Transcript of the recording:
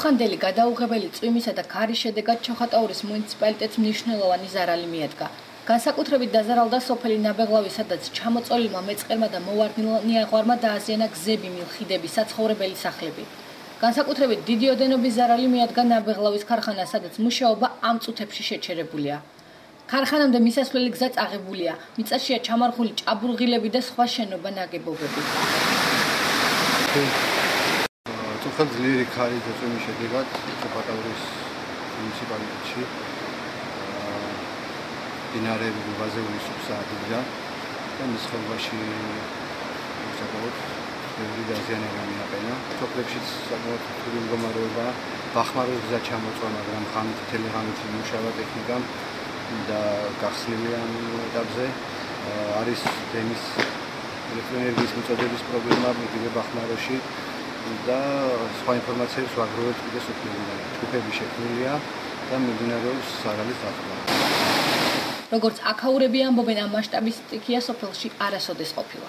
ახლოხანდელი გადაუღებელი წვიმისა და ქარის შედეგად ჩოხატაურის მუნიციპალიტეტს მნიშვნელოვანი ზარალი მიადგა. განსაკუთრებით დაზარალდა სოფელი ნაბეღლავი, სადაც ჩამოწოლილმა მეწყერმა და მოვარდნიაღვარმა დააზიანა გზები, ხიდები, საცხოვრებელი სახლები. განსაკუთრებით დიდი ოდენობის ზარალი მიადგა ნაბეღლავის ქარხანას, სადაც მუშაობა ამ წუთებში შეჩერებულია. ქარხანამდე მისასვლელი გზა წაღებულია, მიწაშია ჩამარხული ჭაბურღილები და სხვა შენობა ნაგებობები. Თუმცა ძლიერი ქარის დაწვიმის შედეგად ჩოხატაურის მუნიციპალიტეტში დინარეები გუბაზეული სუფსა ადგილდა და მის ხეობაში საკმაოდ ბევრი დაზიანება მიაყენა. სოფლებშიც საკმაოდ რთული მდგომარეობა, ბახმაროს გზა ჩამოწვა, მაგრამ თითელი ღამით იმუშავა ტექნიკამ და გახსნილია ამ ეტაპზე. არის დენის ელექტროენერგიის მიწოდების პრობლემა იგივე ბახმაროში და სხვა ინფორმაციებს ვაგროვებთ კიდე სოფლებიდან. ჯგუფები შექმნილია და მიმდინარეობს ზარალის დათვლა. როგორც აქაურები ამბობენ, ამ მასშტაბის სტიქია სოფელში არასოდეს ყოფილა.